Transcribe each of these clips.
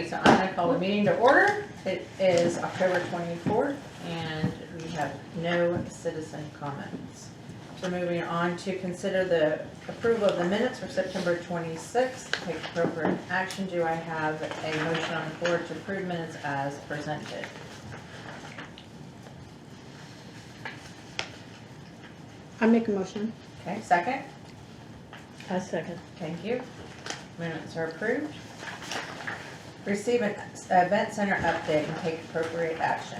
Alrighty, so I'm gonna call the meeting to order. It is October 24th, and we have no citizen comments. So moving on to consider the approval of the minutes for September 26th. Take appropriate action. Do I have a motion on the floor to approve minutes as presented? I make a motion. Okay, second? I second. Thank you. Minutes are approved. Receive an event center update and take appropriate action.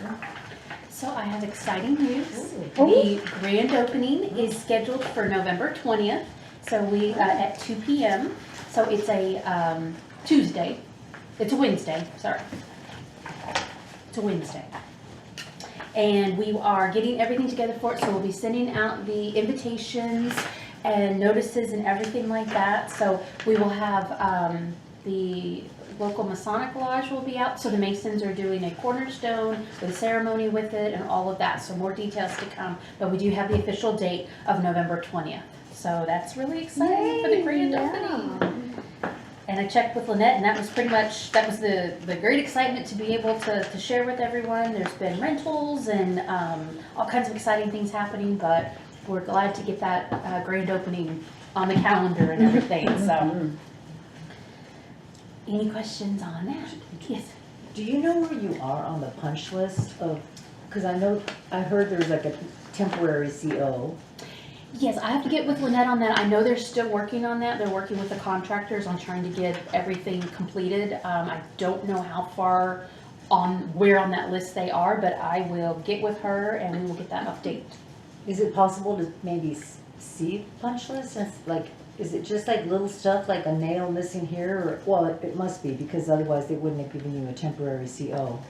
So I have exciting news. Ooh. The grand opening is scheduled for November 20th. So we, at 2 p.m. So it's a Tuesday. It's a Wednesday, sorry. It's a Wednesday. And we are getting everything together for it. So we'll be sending out the invitations and notices and everything like that. So we will have the local Masonic Lodge will be out. So the Masons are doing a cornerstone with a ceremony with it and all of that. So more details to come. But we do have the official date of November 20th. So that's really exciting for the grand opening. And I checked with Lynette, and that was pretty much, that was the great excitement to be able to share with everyone. There's been rentals and all kinds of exciting things happening, but we're glad to get that grand opening on the calendar and everything, so. Any questions on that? Yes. Do you know where you are on the punch list of, because I heard there's like a temporary CO. Yes, I have to get with Lynette on that. I know they're still working on that. They're working with the contractors on trying to get everything completed. I don't know how far where on that list they are, but I will get with her and we will get that update. Is it possible to maybe see the punch list? It's like, is it just like little stuff like a nail missing here? Or, well, it must be, because otherwise they wouldn't have given you a temporary CO.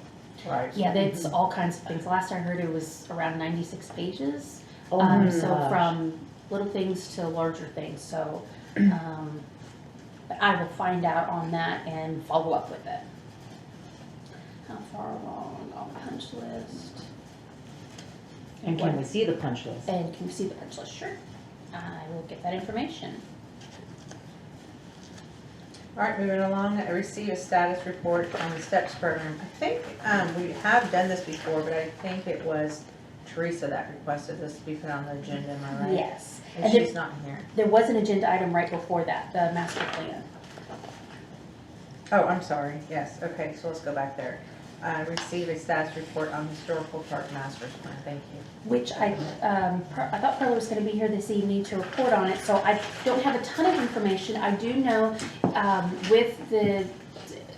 Right. Yeah, that's all kinds of things. Last I heard it was around 96 pages. Oh my So gosh. from little things to larger things. So but I will find out on that and follow up with it. How far along on the punch list? And can we see the punch list? And can you see the punch list? Sure. I will get that information. All right, moving along, I received a status report on the STEPS program. I think we have done this before, but I think it was Teresa that requested this to be put on the agenda, am I right? Yes. And And she's there, not here. there was an agenda item right before that, the master plan. Oh, I'm sorry, yes, okay, so let's go back there. I received a status report on historical park master plan, thank you. Which I thought Perla was going to be here this evening to report on it, so I don't have a ton of information. I do know with the,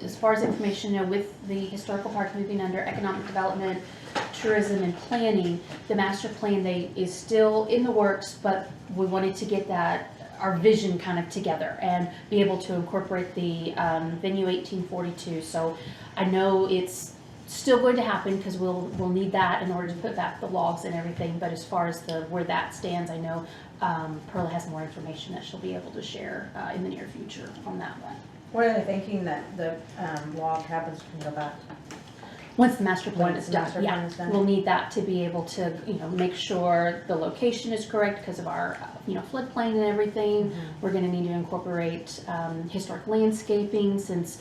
as far as information, you know, with the historical park moving under economic development, tourism and planning, the master plan is still in the works, but we wanted to get our vision kind of together and be able to incorporate the venue 1842. So I know it's still going to happen because we'll need that in order to put back the logs and everything. But as far as where that stands, I know Perla has more information that she'll be able to share in the near future on that one. What are they thinking that the log happens when you go back? Once the master plan Once is the done, master plan is done. we'll need that to be able to, make sure the location is correct because of our, floodplain and everything. We're going to need to incorporate historic landscaping since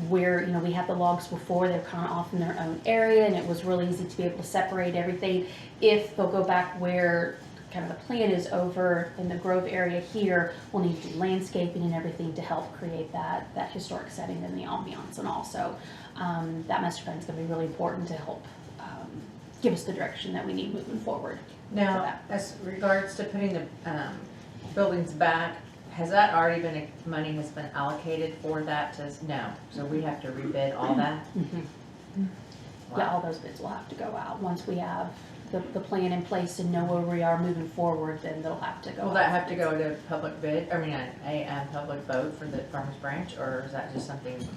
we had the logs before. They're kind of off in their own area, and it was really easy to be able to separate everything. If they'll go back where kind of the plan is over in the Grove area here, we'll need to do landscaping and everything to help create that historic setting and the ambiance. And also that master plan is going to be really important to help give us the direction that we need moving forward. Now, as regards to putting the buildings back, has that already been, money has been allocated for that? No, so we have to rebid all that? Yeah, all those bids will have to go out. Once we have the plan in place and know where we are moving forward, then they'll have to go out. Will that have to go to public bid, a public vote for the Farmers Branch, or is that just something?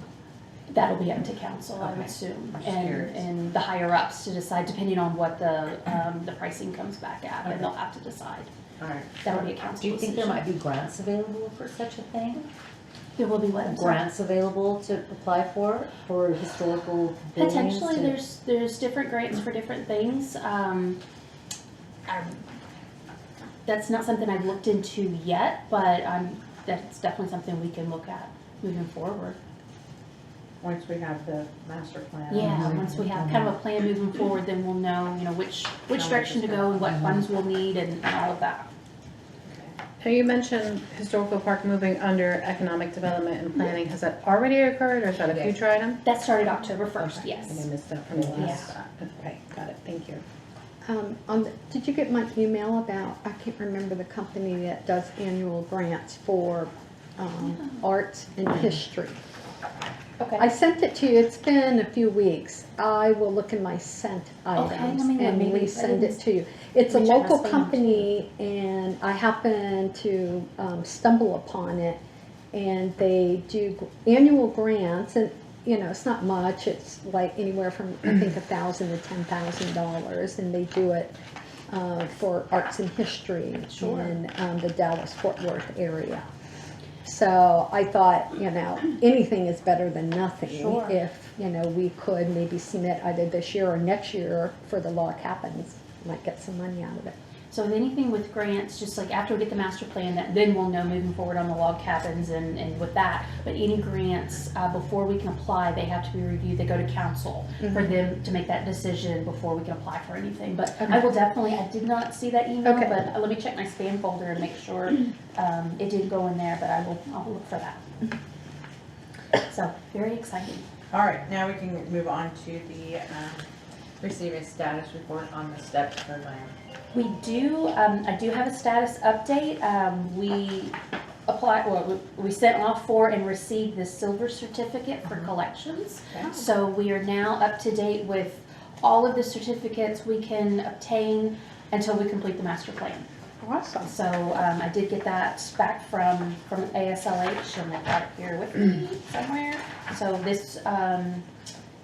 That'll be up to council, I would Okay. assume, I'm just curious. and the higher ups to decide, depending on what the pricing comes back at, Okay. and they'll have to decide. All right. That'll be a council Do you think there decision. might be grants available for such a thing? There will be what? I'm sorry? Grants available to apply for historical buildings? Potentially, to- there's different grants for different things. That's not something I've looked into yet, but that's definitely something we can look at moving forward. once we have the master plan. Yeah, once we have kind of a plan moving forward, then we'll know, which direction to go and what funds we'll need and all of that. Now, you mentioned historical park moving under economic development and planning. Has that already occurred, or is that a future item? That started October 1st, Okay, I yes. missed that from the last. Okay, got it, thank you. Did you get my email about, I can't remember the company that does annual grants for arts and history? I Okay. sent it to you, it's been a few weeks. I will look in my sent Okay, let items me look. and Maybe I resend didn't- it to you. It's a Let me check my local spam, company and I happened to stumble upon it. And they do annual grants and, it's not much, it's like anywhere from, I think, $1,000 to $10,000. And they do it for arts and history Sure. in the Dallas-Fort Worth area. So I thought, anything is better than nothing. Sure. If, we could maybe submit either this year or next year for the log cabins, might get some money out of it. So with anything with grants, just like after we get the master plan, then we'll know moving forward on the log cabins and with that. But any grants, before we can apply, they have to be reviewed. They go to council for them to make that decision before we can apply for anything. But I will definitely, I did not see that email, Okay. but let me check my spam folder and make sure it did go in there, but I'll look for that. So, very exciting. All right, now we can move on to the, receiving status report on the STEP program. We do, I do have a status update. We applied, we sent off for and received the silver certificate for collections. Okay. So we are now up to date with all of the certificates we can obtain until we complete the master plan. Awesome. So I did get that back from ASLH and I've got it here with me somewhere. So this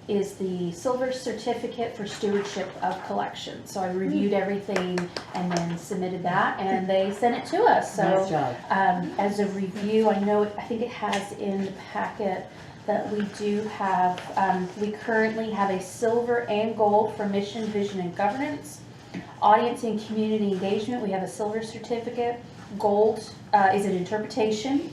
is the silver certificate for stewardship of collections. So I reviewed everything and then submitted that and they sent it to us. So Nice job. as a review, I think it has in the packet that we do have, we currently have a silver and gold for mission, vision, and governance. Audience and community engagement, we have a silver certificate. Gold is an interpretation.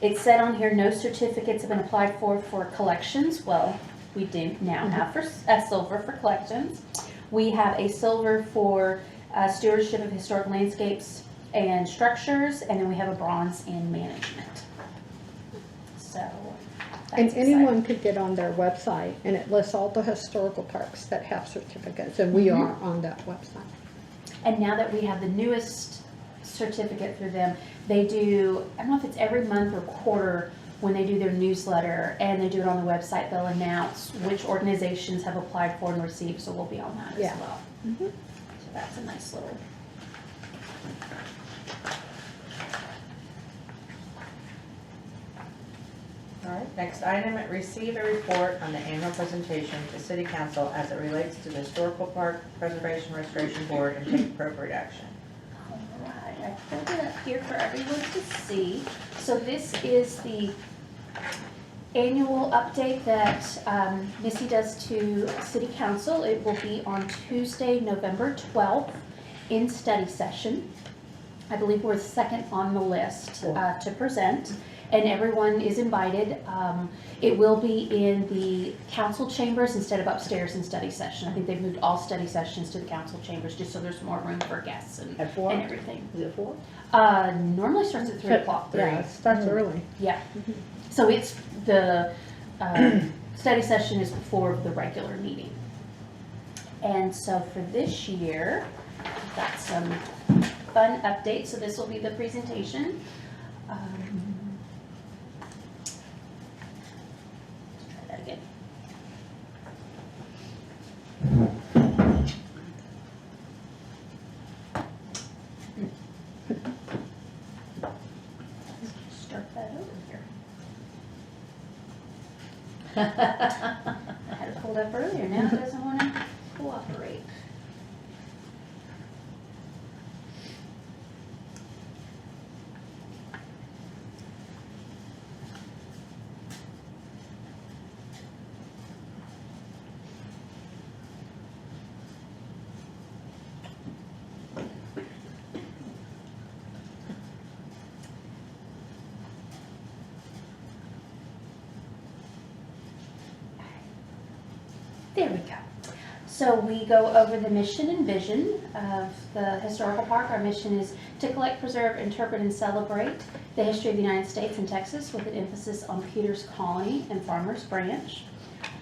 It said on here, no certificates have been applied for collections. Well, we do now have a silver for collections. We have a silver for stewardship of historic landscapes and structures, and then we have a bronze in management. So, that's And exciting. anyone could get on their website and it lists all the historical parks that have certificates and we are on that website. And now that we have the newest certificate through them, they do, I don't know if it's every month or quarter, when they do their newsletter and they do it on the website, they'll announce which organizations have applied for and received, so we'll be on that Yeah. as well. So that's a nice little. All right, next item, receive a report on the annual presentation to City Council as it relates to the Historical Park Preservation Restoration Board and take appropriate action. Alright, I pulled it up here for everyone to see. So this is the annual update that Missy does to City Council. It will be on Tuesday, November 12th in study session. I believe we're second on the list to present, and everyone is invited. It will be in the council chambers instead of upstairs in study session. I think they've moved all study sessions to the council chambers just so there's more room for guests and At 4? everything. Is it 4? Normally starts at 3 o'clock. Yeah, it starts early. Yeah. So it's the study session is before the regular meeting. And so for this year, we've got some fun updates. So this will be the presentation. Let's try that again. Start that over here. I had it pulled up earlier, now it doesn't want to cooperate. There we go. So we go over the mission and vision of the historical park. Our mission is to collect, preserve, interpret, and celebrate the history of the United States and Texas with an emphasis on Peters Colony and Farmers Branch.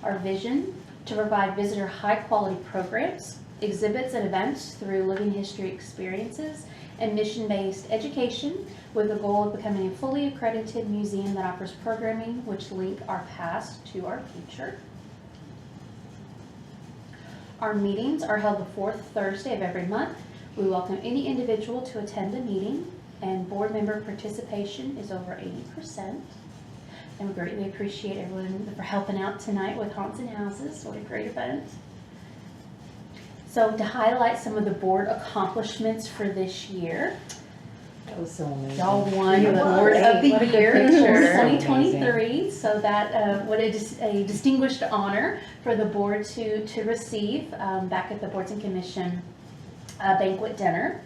Our vision, to provide visitor high-quality programs, exhibits, and events through living history experiences and mission-based education with the goal of becoming a fully accredited museum that offers programming which link our past to our future. Our meetings are held the fourth Thursday of every month. We welcome any individual to attend a meeting, and board member participation is over 80%. And we greatly appreciate everyone for helping out tonight with Haunts and Houses. What a great event. So to highlight some of the board accomplishments for this year, That was so amazing. y'all won the It was. Board of the What a good Year picture. for 2023. So that, what a distinguished honor for the board to receive back at the Boards and Commission banquet dinner.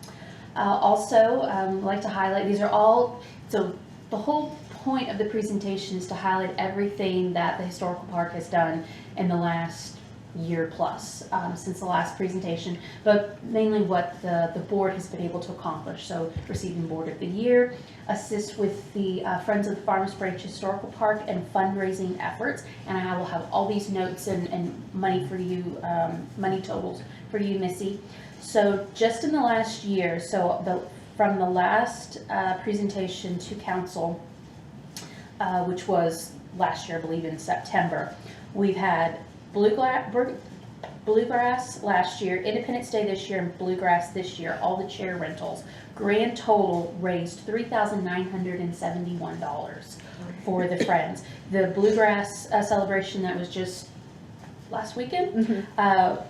Also, I'd like to highlight, these are all, so the whole point of the presentation is to highlight everything that the Historical Park has done in the last year plus since the last presentation, but mainly what the board has been able to accomplish. So receiving Board of the Year, assist with the Friends of the Farmers Branch Historical Park and fundraising efforts, and I will have all these notes and money for you, money totals for you, Missy. So just in the last year, from the last presentation to council, which was last year, I believe in September, we've had Bluegrass last year, Independence Day this year, and Bluegrass this year, all the chair rentals. Grand total raised $3,971 for the Friends. The Bluegrass celebration that was just last weekend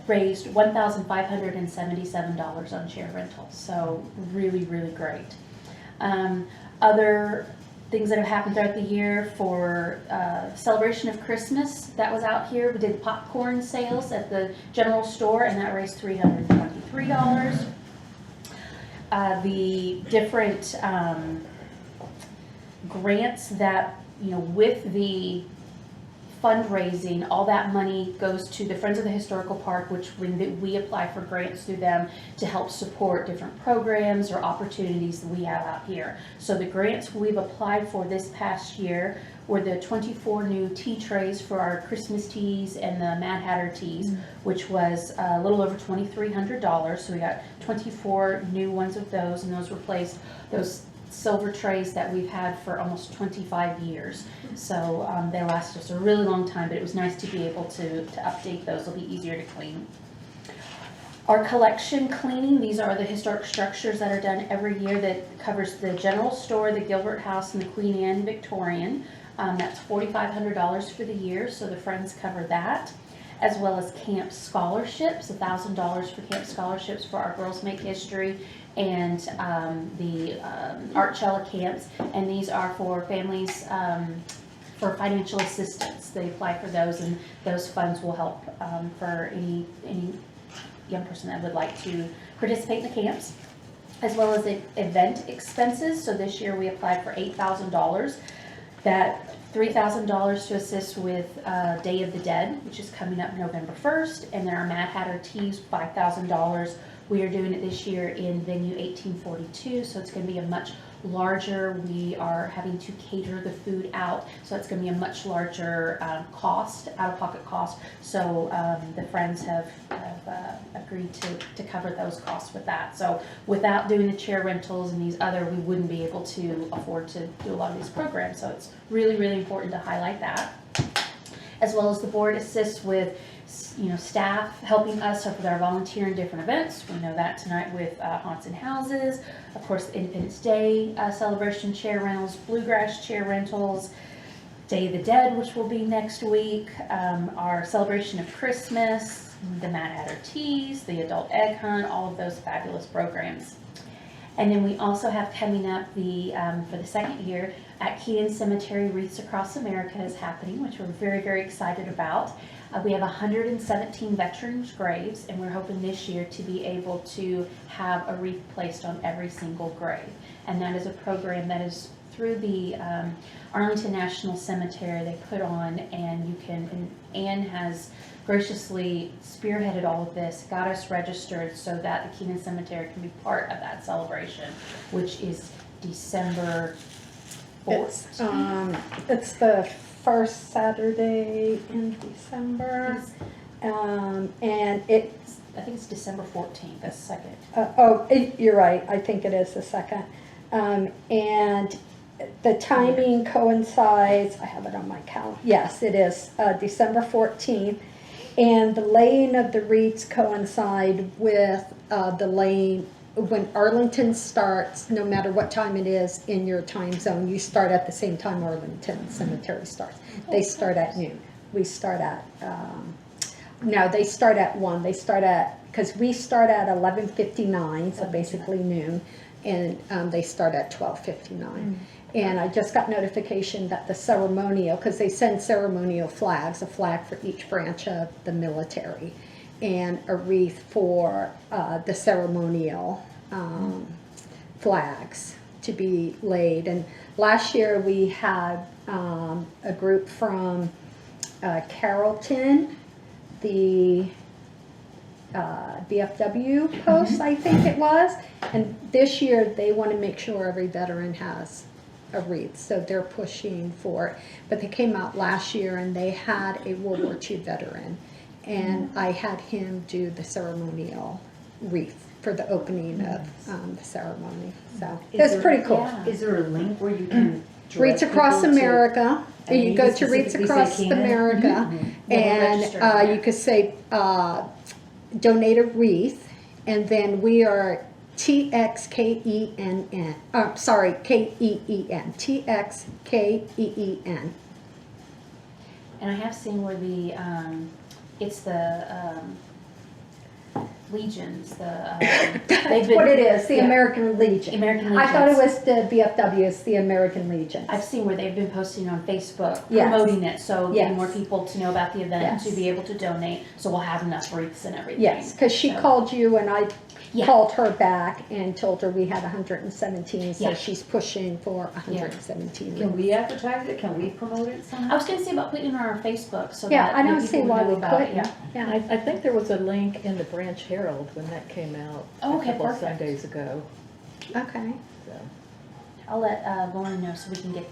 raised $1,577 on chair rentals. So really, really great. Other things that have happened throughout the year for celebration of Christmas, that was out here. We did popcorn sales at the general store, and that raised $323. The different grants that, with the fundraising, all that money goes to the Friends of the Historical Park, which when we apply for grants through them to help support different programs or opportunities that we have out here. So the grants we've applied for this past year were the 24 new tea trays for our Christmas teas and the Mad Hatter teas, which was a little over $2,300. So we got 24 new ones of those, and those replaced those silver trays that we've had for almost 25 years. So they last us a really long time, but it was nice to be able to update those. It'll be easier to clean. Our collection cleaning, these are the historic structures that are done every year that covers the general store, the Gilbert House, and the Queen Anne Victorian. That's $4,500 for the year, so the Friends cover that, as well as camp scholarships, $1,000 for camp scholarships for our Girls Make History and the Art Cella camps, and these are for families for financial assistance. They apply for those, and those funds will help for any young person that would like to participate in the camps, as well as the event expenses. So this year we applied for $8,000. That $3,000 to assist with Day of the Dead, which is coming up November 1st, and then our Mad Hatter Teas, $5,000. We are doing it this year in venue 1842, so it's going to be a much larger, we are having to cater the food out, so it's going to be a much larger cost, out-of-pocket cost. So the Friends have agreed to cover those costs with that. So without doing the chair rentals and these other, we wouldn't be able to afford to do a lot of these programs. So it's really, really important to highlight that. As well as the board assists with staff helping us with our volunteer in different events. We know that tonight with Haunts and Houses, of course, the Independence Day celebration chair rentals, Bluegrass chair rentals, Day of the Dead, which will be next week, our celebration of Christmas, the Mad Hatter Teas, the Adult Egg Hunt, all of those fabulous programs. And then we also have coming up for the second year at Keaton Cemetery, Wreaths Across America is happening, which we're very, very excited about. We have 117 veterans' graves, and we're hoping this year to be able to have a wreath placed on every single grave. And that is a program that is through the Arlington National Cemetery, they put on, and you can, and Anne has graciously spearheaded all of this, got us registered so that the Keenan Cemetery can be part of that celebration, which is December 4th. It's the first Saturday in December. And it, I think it's December 14th, that's second. you're right, I think it is the second. And the timing coincides, I have it on my calendar, yes, it is, December 14th. And the laying of the wreaths coincide with, the laying, when Arlington starts, no matter what time it is in your time zone, you start at the same time Arlington Cemetery starts. They start at noon. We start at, no, they start at 1. They start at, because we start at 11:59, so basically noon, and they start at 12:59. And I just got notification that the ceremonial, because they send ceremonial flags, a flag for each branch of the military, and a wreath for the ceremonial flags to be laid. And last year we had a group from Carrollton, the BFW post, I think it was. And this year they want to make sure every veteran has a wreath, so they're pushing for it. But they came out last year and they had a World War II veteran, and I had him do the ceremonial wreath for the opening of the ceremony. So it's pretty cool. Yeah. Is there a link where you can Wreaths direct Across people to- America. And You you go can to Wreaths specifically say Across Keenan? America, Yeah, we're registered, and yeah. you could say donate a wreath, and then we are TXKENN. Sorry, KEEN. TXKEEN. And I have seen where the, it's the Legions, That's they've been. what it is, the yeah, American Legion. American I thought it Legions. was the BFW, it's the American Legion. I've seen where they've been posting on Facebook, Yes. promoting it, so getting Yes. more people to know about the event, Yes. to be able to donate, so we'll have enough wreaths and everything. Yes, because she So- called you and I Yeah. called her back and told her we had 117, so Yeah. she's pushing for 117. Can we advertise it? Can we promote it I somehow? was gonna say about putting it on our Facebook, so Yeah, that I more don't see people why know we about it, couldn't. yeah. Yeah. I think there was a link in the Branch Herald when that came out Oh, a okay, couple of perfect. Sundays ago. Okay. So. I'll let Lauren know so we can get,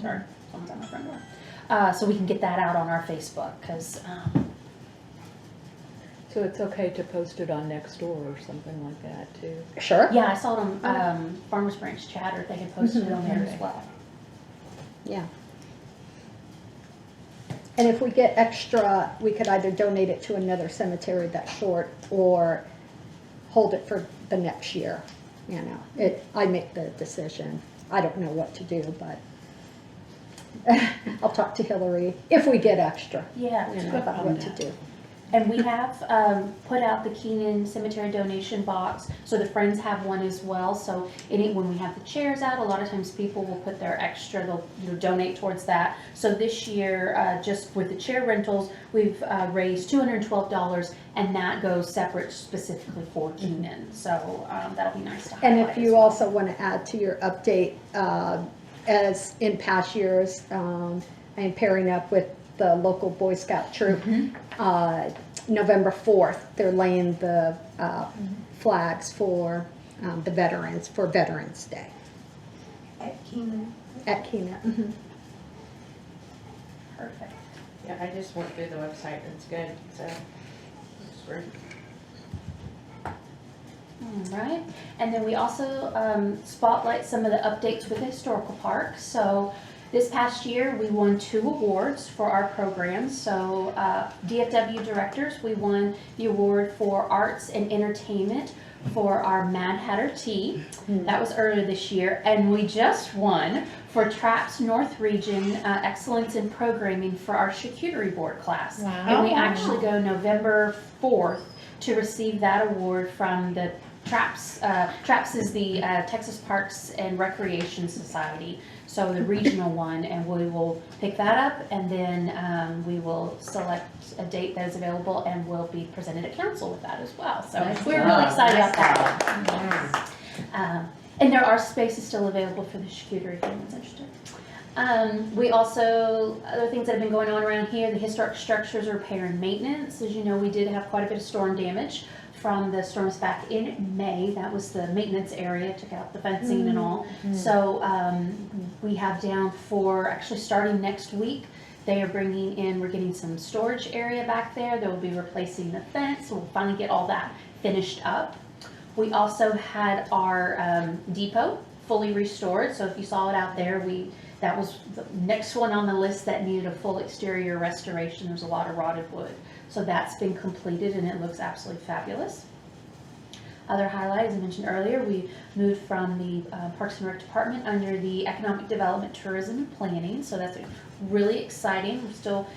sorry, someone's on my front door. So we can get that out on our Facebook, because, So it's okay to post it on Nextdoor or something like that too? Sure. yeah, I saw it on Farmers Branch Chatter, they had posted it on there as well. Yeah. And if we get extra, we could either donate it to another cemetery that's short or hold it for the next year. You know, I make the decision. I don't know what to do, but I'll talk to Hillary if we get extra, Yeah. you know, about what to do. And we have put out the Keenan Cemetery donation box, so the Friends have one as well. So when we have the chairs out, a lot of times people will put their extra, they'll donate towards that. So this year, just with the chair rentals, we've raised $212, and that goes separate specifically for Keenan. So that'll be nice to highlight. And if as you well. also want to add to your update, as in past years, I am pairing up with the local Boy Scout troop. November 4th, they're laying the flags for the veterans, for Veterans Day At Keenan. at Keenan. Mhm. Perfect. Yeah, I just went through the website, it's good, so. it's great. All right, and then we also spotlight some of the updates with the historical park. So this past year, we won 2 awards for our programs. So DFW directors, we won the award for arts and entertainment for our Mad Hatter Tea. That was earlier this year, and we just won for TRAPS North Region Excellence in Programming for our charcuterie board class. And we actually go November 4th to receive that award from the TRAPS. TRAPS is the Texas Parks and Recreation Society, so the regional one, and we will pick that up, and then we will select a date that is available, and we'll be presented at council with that as well. So Nice we're job. really excited Nice about that. And there are spaces still available for the charcuterie if anyone's interested. We also, other things that have been going on around here, the historic structures repair and maintenance. As you know, we did have quite a bit of storm damage from the storms back in May. That was the maintenance area, took out the fencing and all. So we have down for, actually starting next week, they are bringing in, we're getting some storage area back there. They will be replacing the fence. We'll finally get all that finished up. We also had our depot fully restored. So if you saw it out there, that was the next one on the list that needed a full exterior restoration. There's a lot of rotted wood. So that's been completed and it looks absolutely fabulous. Other highlight, as I mentioned earlier, we moved from the Parks and Rec Department under the Economic Development, Tourism, and Planning. So that's really exciting. We're still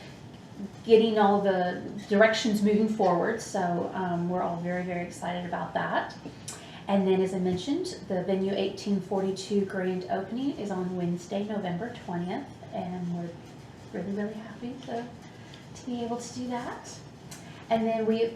getting all the directions moving forward. So we're all very, very excited about that. And then, as I mentioned, the Venue 1842 grand opening is on Wednesday, November 20th. And we're really, really happy to be able to do that. And then we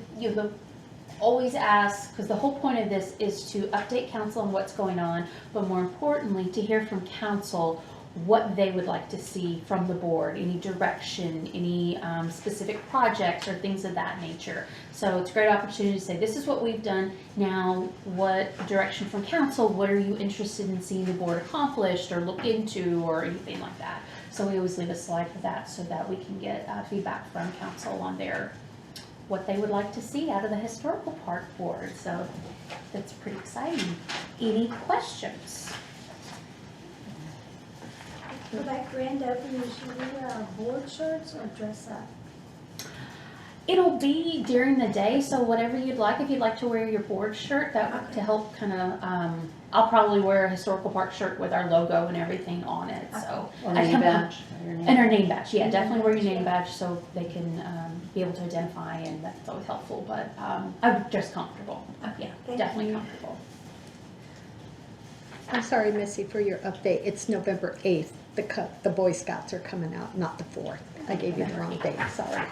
always ask, because the whole point of this is to update council on what's going on, but more importantly, to hear from council what they would like to see from the board, any direction, any specific projects or things of that nature. So it's a great opportunity to say, this is what we've done. Now, what direction from council, what are you interested in seeing the board accomplished or look into or anything like that. So we always leave a slide for that so that we can get feedback from council on what they would like to see out of the historical park board. So that's pretty exciting. Any questions? For that grand opening, should we wear our board shirts or dress up? It'll be during the day, so whatever you'd like. If you'd like to wear your board shirt, that to help kind of, I'll probably wear a historical park shirt with our logo and everything on it, so. Or I name come- badge. And our name badge, yeah, definitely wear your name badge so they can be able to identify, and that's always helpful, but I'm just comfortable. Yeah, Thank definitely you. comfortable. I'm sorry, Missy, for your update. It's November 8th. The Boy Scouts are coming out, not the 4th. I gave you the wrong date, sorry.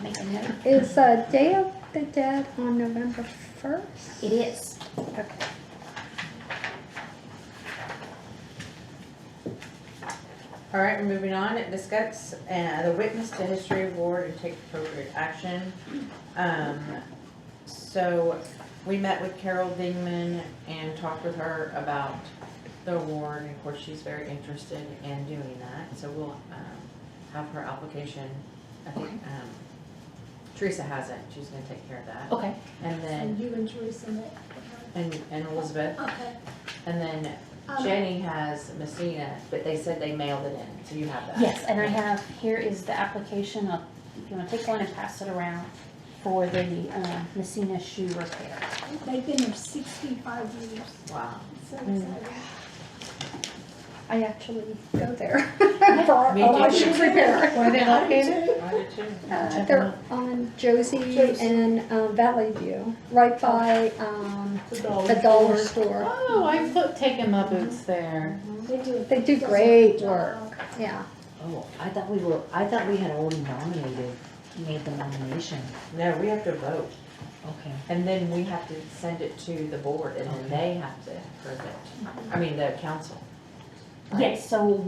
Make a note. Is Day of the Dead on November 1st? It is. Okay. All right, we're moving on. Discuss the witness to history award and take appropriate action. So we met with Carol Dingman and talked with her about the award. And of course, she's very interested in doing that. So we'll have her application. I think Teresa has it. She's going to take care of that. Okay. And And then you and Teresa met with her? and Elizabeth. Okay. And then Jenny has Messina, but they said they mailed it in, so you have that. Yes, and I have, here is the application. If you want to take one and pass it around for the Messina shoe repair. They've been there 65 years. Wow. So exciting. I actually go there for our Me too. shoe repair. Where are they located? I did too. They're on Josie and Valley View, right by the dollar store. Oh, I've taken my boots there. They do great work, yeah. Oh, I thought we had already made the nomination. No, we have to vote, Okay. and then we have to send it to the board, and then they have to approve it. I mean, the council. Yes, so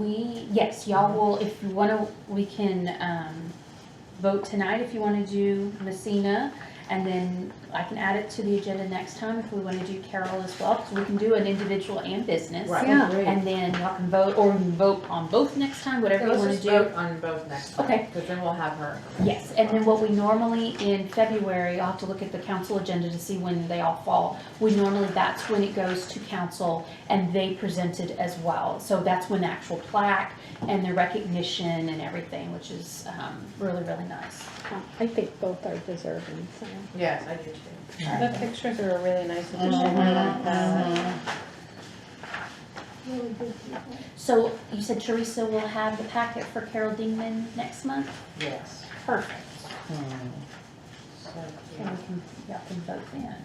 yes, y'all will, if you want to, we can vote tonight if you want to do Messina, and then I can add it to the agenda next time if we want to do Carol as well, because we can do an individual and business. Right. Yeah. And then y'all can vote, or you can vote on both next time, whatever you Let's want just to do. vote on both next time. Okay. Because then we'll have her. Yes, and then what we normally, in February, I'll have to look at the council agenda to see when they all fall. That's when it goes to council and they present it as well. So that's when the actual plaque and the recognition and everything, which is really, really nice. I think both are deserving, so. Yes, I do too. The pictures are a really nice addition. I like that. Really good people. So you said Teresa will have the packet for Carol Dingman next month? Yes. Perfect. So, And we can, y'all can vote then.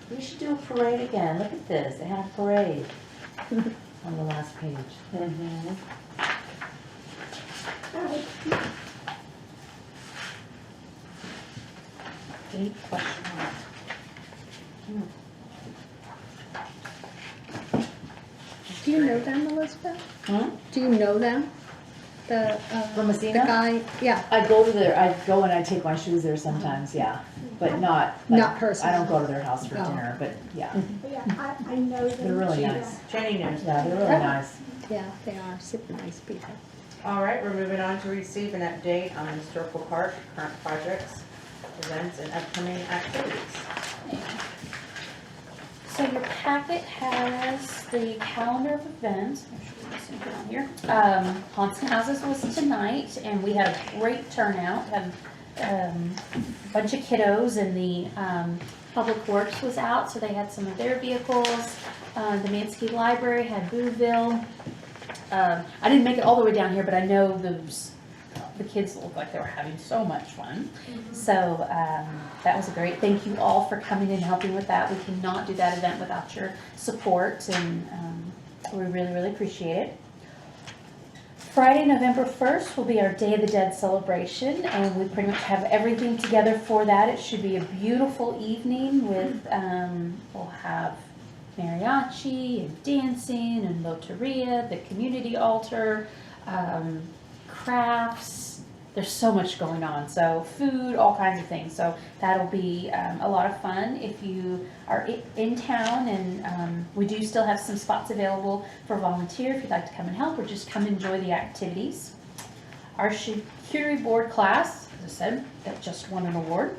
We should do a parade again. Look at this. They had a parade on the last page. Any question? you know them, Elizabeth? Hmm? Do you know them? The, From the Messina? guy, yeah, I go to their, I go and I take my shoes there sometimes, yeah, but not. like, Not personally. I don't go to their house for Oh. dinner, but yeah, But yeah, I know them. they're really too. nice. Jenny knows. Yeah, they're really nice. yeah, they are super nice people. All right, we're moving on to receive an update on the historical park, current projects, events, and upcoming activities. So your packet has the calendar of events. I'm sure this is on here. Haunts and Houses was tonight, and we had a great turnout. Had a bunch of kiddos, and the Public Works was out, so they had some of their vehicles. The Mansky Library had Booville. I didn't make it all the way down here, but I know the kids looked like they were having so much fun. So that was great. Thank you all for coming and helping with that. We cannot do that event without your support, and we really, really appreciate it. Friday, November 1st will be our Day of the Dead celebration, and we pretty much have everything together for that. It should be a beautiful evening with, we'll have mariachi and dancing and loteria, the community altar, crafts. There's so much going on. So food, all kinds of things. So that'll be a lot of fun if you are in town, and we do still have some spots available for volunteer if you'd like to come and help or just come enjoy the activities. Our charcuterie board class, as I said, that just won an award,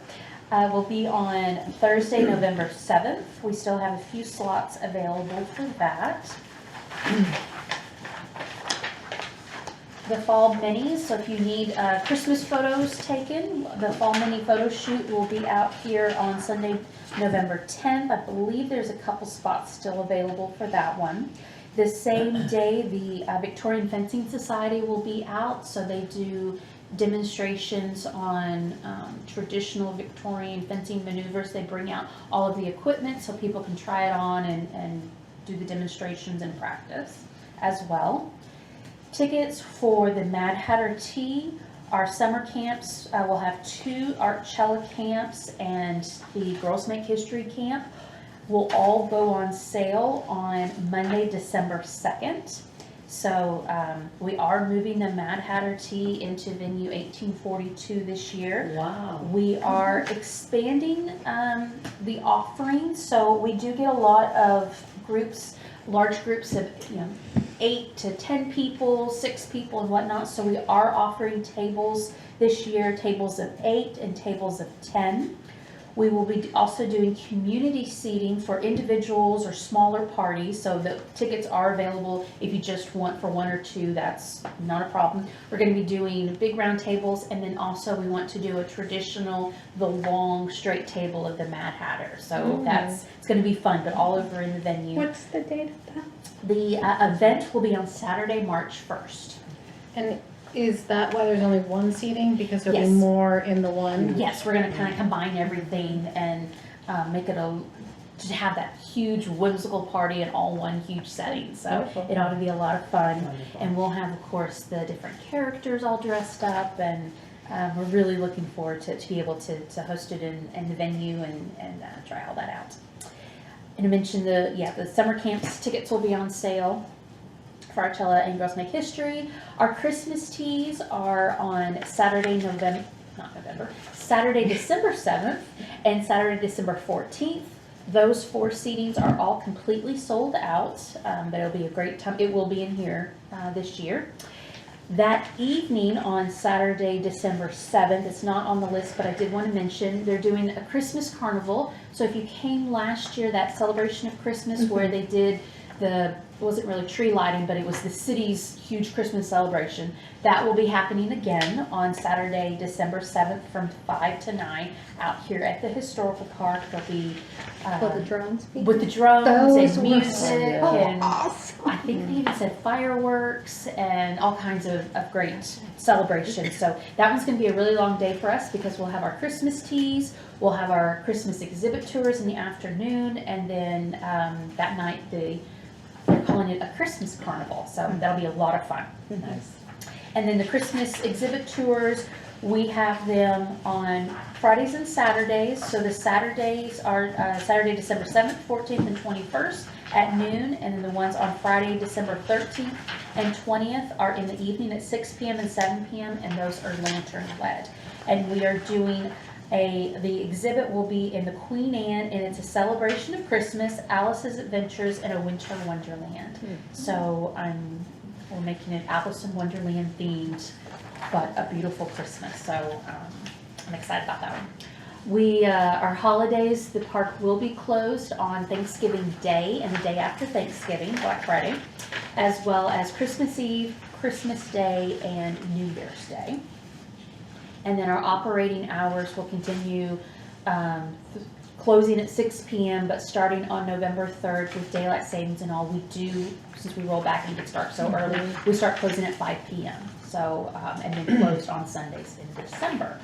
will be on Thursday, November 7th. We still have a few slots available for that. The fall minis, so if you need Christmas photos taken, the fall mini photo shoot will be out here on Sunday, November 10th. I believe there's a couple spots still available for that one. The same day, the Victorian Fencing Society will be out, so they do demonstrations on traditional Victorian fencing maneuvers. They bring out all of the equipment so people can try it on and do the demonstrations and practice as well. Tickets for the Mad Hatter Tea, our summer camps, we'll have 2 Artcella camps, and the Girls Make History camp will all go on sale on Monday, December 2nd. So we are moving the Mad Hatter Tea into venue 1842 this year. Wow. We are expanding the offerings, so we do get a lot of groups, large groups of 8 to 10 people, 6 people and whatnot. So we are offering tables this year, tables of 8 and tables of 10. We will be also doing community seating for individuals or smaller parties, so the tickets are available if you just want for 1 or 2, that's not a problem. We're going to be doing big round tables, and then also we want to do a traditional, the long straight table of the Mad Hatter. So it's going to be fun, but all over in the venue. What's the date of that? The event will be on Saturday, March 1st. And is that why there's only one seating? Because there'll Yes. be more in the one? Yes, we're gonna kind of combine everything and make it to have that huge whimsical party in all one huge setting. So Wonderful. it ought to be a lot of fun. Wonderful. And we'll have, of course, the different characters all dressed up, and we're really looking forward to be able to host it in the venue and try all that out. And I mentioned the summer camps tickets will be on sale for Artcella and Girls Make History. Our Christmas teas are on Saturday, Saturday, December 7th and Saturday, December 14th. Those 4 seatings are all completely sold out, but it'll be a great time. It will be in here this year. That evening on Saturday, December 7th, it's not on the list, but I did want to mention, they're doing a Christmas carnival. So if you came last year, that celebration of Christmas where they did it wasn't really tree lighting, but it was the city's huge Christmas celebration. That will be happening again on Saturday, December 7th from 5 to 9 out here at the historical park. There'll be Will the drones be? with the drums Those and were music so and awesome. I think they even said fireworks and all kinds of great celebrations. So that one's going to be a really long day for us because we'll have our Christmas teas, we'll have our Christmas exhibit tours in the afternoon, and then that night they're calling it a Christmas carnival. So that'll be a lot of fun. Nice. And then the Christmas exhibit tours We have them on Fridays and Saturdays. So the Saturdays are Saturday, December 7th, 14th, and 21st at noon. And then the ones on Friday, December 13th and 20th are in the evening at 6 p.m. and 7 p.m. And those are lantern led. And we are doing the exhibit will be in the Queen Anne, and it's a celebration of Christmas, Alice's Adventures, and a Winter Wonderland. So we're making it Alice in Wonderland themed, but a beautiful Christmas. So I'm excited about that one. Our holidays, the park will be closed on Thanksgiving Day and the day after Thanksgiving, Black Friday, as well as Christmas Eve, Christmas Day, and New Year's Day. And then our operating hours will continue closing at 6 p.m. but starting on November 3rd with daylight savings and all, we do, since we roll back and get started so early, we start closing at 5 p.m. So, and then closed on Sundays in December.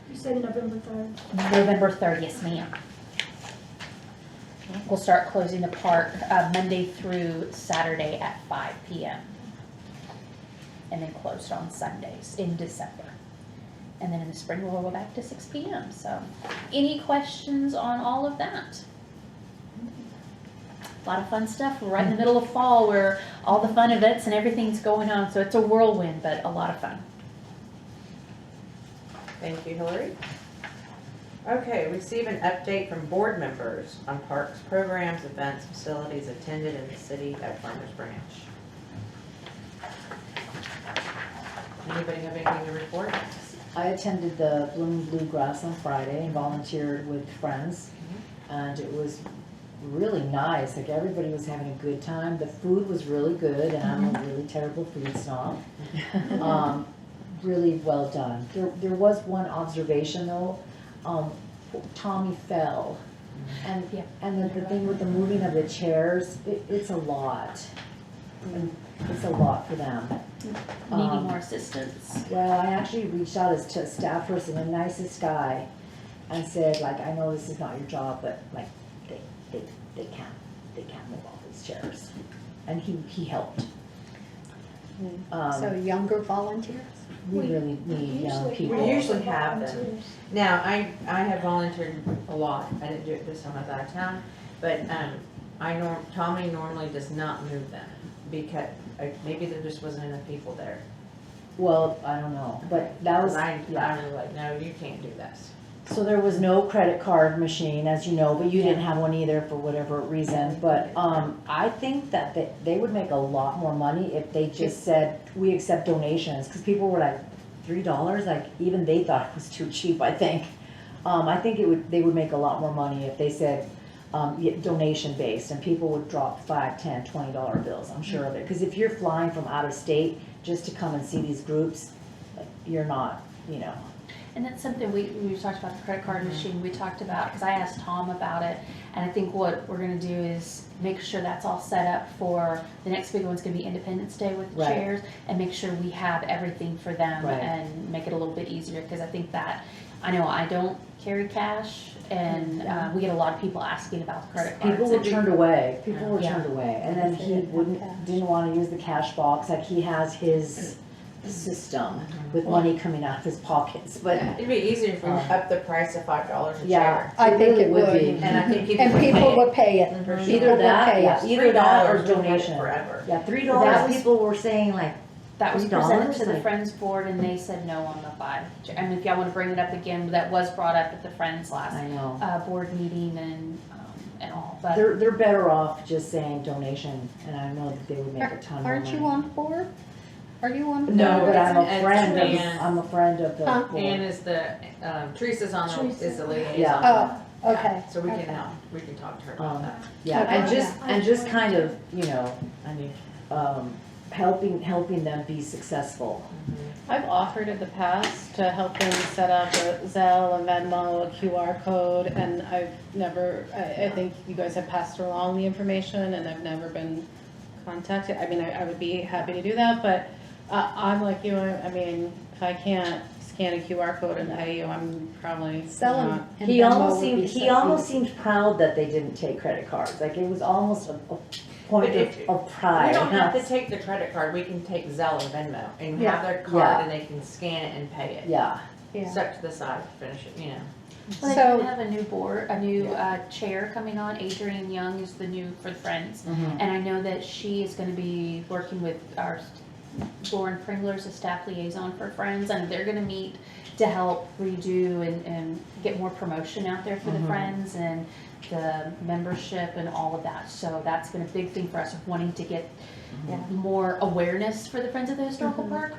You said November 3rd. November 3rd, yes ma'am. We'll start closing the park Monday through Saturday at 5 p.m. And then closed on Sundays in December. And then in the spring, we'll go back to 6 p.m. So, any questions on all of that? A lot of fun stuff. We're right in the middle of fall where all the fun events and everything's going on. So it's a whirlwind, but a lot of fun. Thank you, Hillary. Okay, receive an update from board members on parks, programs, events, facilities attended in the city at Farmers Branch. Anybody have anything to report? I attended the Bloom Bluegrass on Friday and volunteered with friends, and it was really nice. Like, everybody was having a good time. The food was really good, and I'm a really terrible food snob. Really well done. There was one observation though. Tommy fell, and the thing with the moving of the chairs, it's a lot. And it's a lot for them. Needing more assistance. Well, I actually reached out as to a staff person, the nicest guy, and said, like, I know this is not your job, but like, they can't move all these chairs, and he helped. So younger volunteers? We really need young people. We usually have them. Now, I have volunteered a lot. I didn't do it this time I was out of town, but Tommy normally does not move them because maybe there just wasn't enough people there. Well, I don't know, but that was, I yeah. was like, no, you can't do this. So there was no credit card machine, as you know, but you didn't have one either for whatever reason. But I think that they would make a lot more money if they just said, we accept donations, because people were like, $3? Like, even they thought it was too cheap, I think. I think they would make a lot more money if they said donation based, and people would drop $5, $10, $20 bills, I'm sure of it. Because if you're flying from out of state just to come and see these groups, like, you're not, you know. And that's something we talked about, the credit card machine. We talked about, because I asked Tom about it, and I think what we're going to do is make sure that's all set up for the next big one's going to be Independence Day with the Right. chairs, and make sure we have everything for them Right. and make it a little bit easier, because I think that, I know I don't carry cash, and we get a lot of people asking about the credit cards. People were turned away. People were Yeah. turned away, and then he didn't want to use the cash box. Like, he has his system with money coming out of his pockets. But It'd be easier if we up the price of $5 a yeah, chair. I think really it would. be. And I think people And would pay people it. would pay it. For sure. People Either would that, pay yeah, it. either that or $3 we've had it donation. forever. Yeah, That $3. was- People were saying like, That was $3? presented to the Like- Friends Board, and they said no on the 5. I mean, if y'all want to bring it up again, that was brought up at the Friends last I know. board meeting and all, but. They're better off just saying donation, and I know that they would make a ton more money. Aren't you on board? Are you on board? No, No, but I'm it's a friend of, Ann. I'm a friend of the Huh? board. Ann is Teresa's on the, is the liaison. Yeah. Oh, okay. So we okay. can talk to her about that. Yeah, Okay. and just kind of, you know, I mean, helping them be successful. I've offered in the past to help them set up a Zelle, a Venmo, a QR code, and I've never, I think you guys have passed along the information and I've never been contacted. I mean, I would be happy to do that, but I'm like you, I mean, if I can't scan a QR code and pay you, I'm probably Sell 'em not. and He Venmo almost would seemed, be he so almost easy. seemed proud that they didn't take credit cards, like it was almost a point But if- of pride. We don't have to take the credit card, we can take Zelle or Venmo and Yeah. have their card Yeah. and they can scan it and pay it. Yeah, Yeah. stuck to the side, finish it, you know. Well, they So- do have a new board, a new chair coming on. Adrienne Young is the new for the Friends. Mhm. And I know that she is gonna be working with our, Lauren Pringler's a staff liaison for Friends, and they're gonna meet to help redo and get more promotion out there for the Mhm. Friends and the membership and all of that. So that's been a big thing for us, wanting to get more awareness for the Friends of the Historical Park.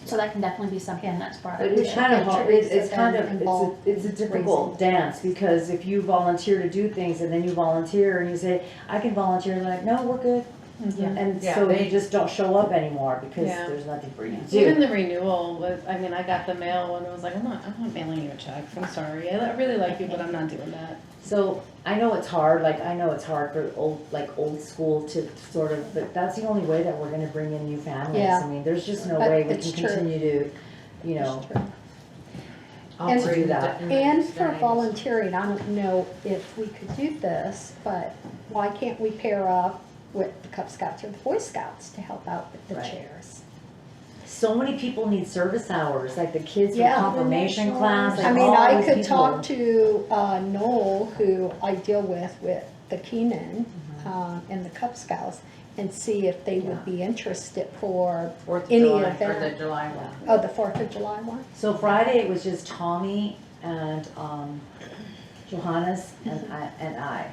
So that can definitely be something that's brought up. But it's too. kind of hard, it's Teresa kind been of, involved it's a in difficult raising dance, because if you volunteer to do things and then you volunteer and you say, I can volunteer, they're like, no, we're good. Yeah. And Yeah, so they- you just don't show up anymore because Yeah. there's nothing for you to Even do. the renewal was, I mean, I got the mail and it was like, I'm not mailing you a check, I'm sorry, I really like you, but I'm not doing that. So I know it's hard, for old school to sort of, but that's the only way that we're gonna bring in new families. Yeah. I mean, there's just no But way we it's can true. continue to, you know, It's true. I'll And- bring do that. the- And for Nice. volunteering, I don't know if we could do this, but why can't we pair up with the Cub Scouts or the Boy Scouts to help out with the Right. chairs? so many people need service hours, like the kids Yeah. from confirmation class, like I mean, all I these could people. talk to Noel, who I deal with the Keenan, and the Cub Scouts, and see if they would be interested for, 4th of any July, or event. the July one. oh, the 4th of July one? So Friday, it was just Tommy and Johannes and I.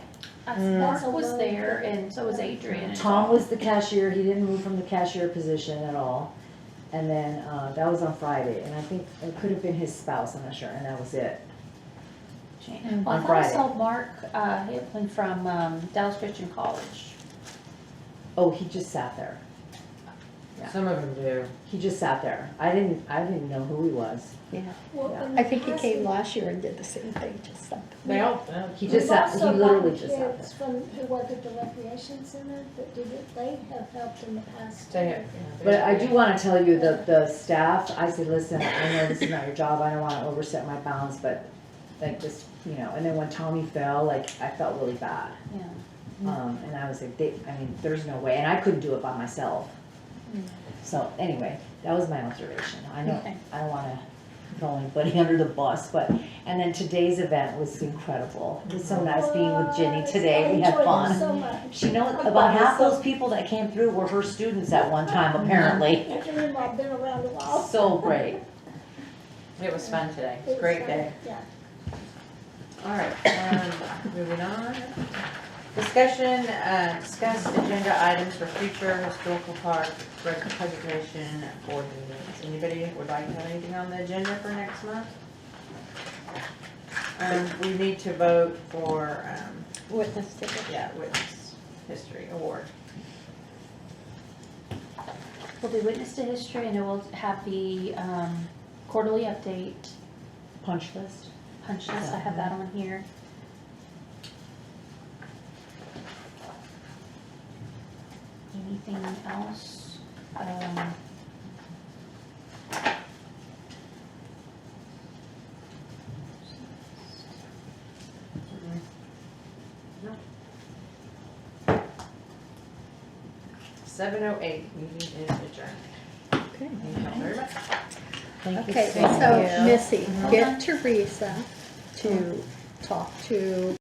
Mark was there, and so was Adrian. Tom was the cashier, he didn't move from the cashier position at all. And then, that was on Friday, and I think it could have been his spouse, I'm not sure, and that was it. Well, I on thought I Friday. saw Mark Hipplin from Dallas Christian College. Oh, he just sat there, Yeah. Some of them do. he just sat there, I didn't know who he was. Yeah. Well, Yeah. in I the think he past, came last year and did the same thing, just something. They all, He we've just sat, he also literally gotten just sat kids there. from, who work at the recreation center, that did it, they have helped in the past. stay. But I do wanna tell you, the staff, I said, listen, I know this is not your job, I don't wanna overstep my bounds, but like just, you know, and then when Tommy fell, like, I felt really bad. Yeah. And I was like, there's no way, and I couldn't do it by myself. So, anyway, that was my observation. I know, Okay. I don't wanna throw anybody under the bus, but, and then today's event was incredible. It was so nice being with Ginny today, we had I enjoyed it fun. so much. You know, about half those people that came through were her students at one time, apparently. I can remember I've been around a while. So great. It was fun today. It was It a great fun. day. Yeah. All right, moving on. Discussion, discuss agenda items for future historical park preservation board meetings. Anybody would like to have anything on the agenda for next month? We need to vote for, Witness ticket. witness history award. We'll do Witness to History, and then we'll have the quarterly update Punch list. punch list. I have that on here. Anything else? No. 7:08, meeting is adjourned. Okay. Thank you very much. Thank you Okay, so much. so Missy, Hold get on. Teresa to talk to